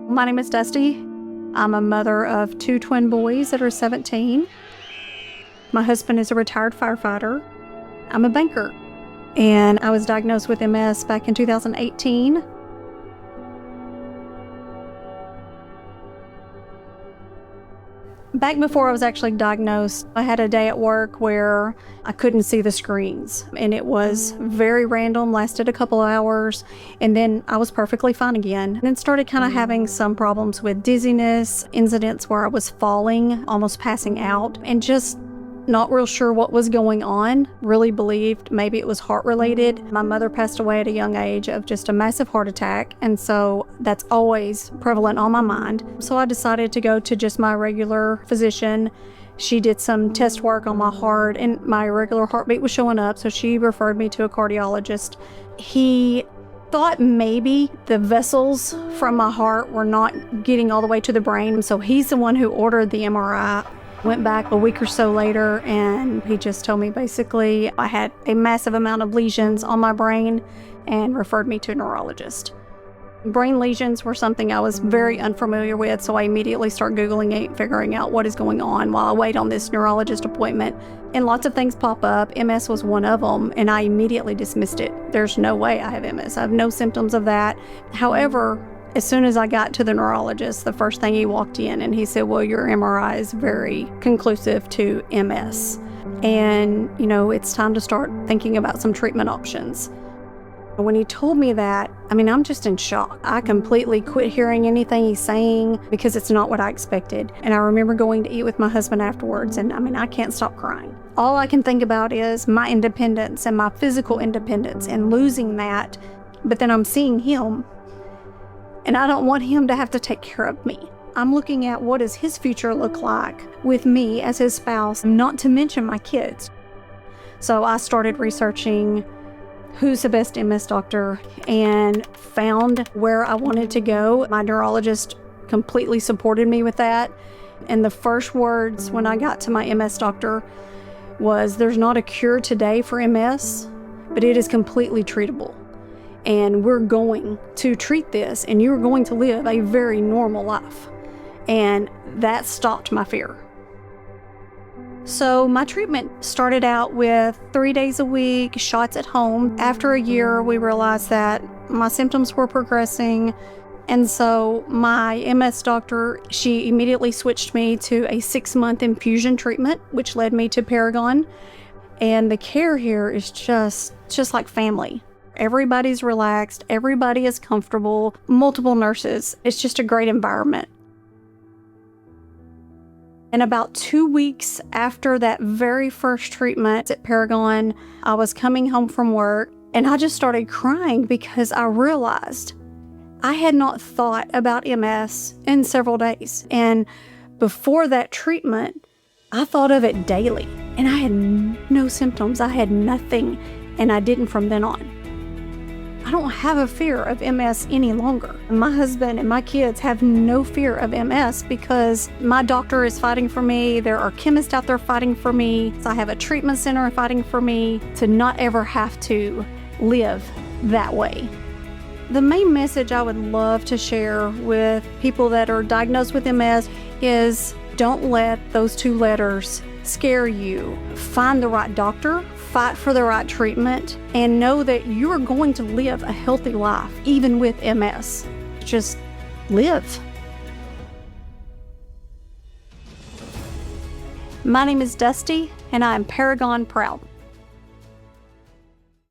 My name is Dusty. I'm a mother of 2 twin boys that are 17. My husband is a retired firefighter. I'm a banker, and I was diagnosed with MS back in 2018. Back before I was actually diagnosed, I had a day at work where I couldn't see the screens, and it was very random, lasted a couple hours, and then I was perfectly fine again. And then started kind of having some problems with dizziness, incidents where I was falling, almost passing out, and just not real sure what was going on. Really believed maybe it was heart related. My mother passed away at a young age of just a massive heart attack, and so that's always prevalent on my mind. So I decided to go to just my regular physician. She did some test work on my heart, and my regular heartbeat was showing up, so she referred me to a cardiologist. He thought maybe the vessels from my heart were not getting all the way to the brain, so he's the one who ordered the MRI. Went back a week or so later, and he just told me basically I had a massive amount of lesions on my brain and referred me to a neurologist. Brain lesions were something I was very unfamiliar with, so I immediately start Googling it, figuring out what is going on while I wait on this neurologist appointment. And lots of things pop up. MS was one of them, and I immediately dismissed it. There's no way I have MS. I have no symptoms of that. However, as soon as I got to the neurologist, the first thing he walked in and he said, well, your MRI is very conclusive to MS. And, it's time to start thinking about some treatment options. When he told me that, I'm just in shock. I completely quit hearing anything he's saying because it's not what I expected. And I remember going to eat with my husband afterwards, and I can't stop crying. All I can think about is my independence and my physical independence and losing that. But then I'm seeing him, and I don't want him to have to take care of me. I'm looking at what does his future look like with me as his spouse, not to mention my kids. So I started researching who's the best MS doctor and found where I wanted to go. My neurologist completely supported me with that. And the first words when I got to my MS doctor was, there's not a cure today for MS, but it is completely treatable. And we're going to treat this, and you're going to live a very normal life. And that stopped my fear. So my treatment started out with 3 days a week, shots at home. After a year, we realized that my symptoms were progressing. And so my MS doctor, she immediately switched me to a 6-month infusion treatment, which led me to Paragon. And the care here is just like family. Everybody's relaxed, everybody is comfortable, multiple nurses. It's just a great environment. And about 2 weeks after that very first treatment at Paragon, I was coming home from work, and I just started crying because I realized I had not thought about MS in several days. And before that treatment, I thought of it daily, and I had no symptoms. I had nothing, and I didn't from then on. I don't have a fear of MS any longer. My husband and my kids have no fear of MS because my doctor is fighting for me. There are chemists out there fighting for me. So I have a treatment center fighting for me to not ever have to live that way. The main message I would love to share with people that are diagnosed with MS is don't let those 2 letters scare you. Find the right doctor, fight for the right treatment, and know that you're going to live a healthy life, even with MS. Just live. My name is Dusty, and I am Paragon proud.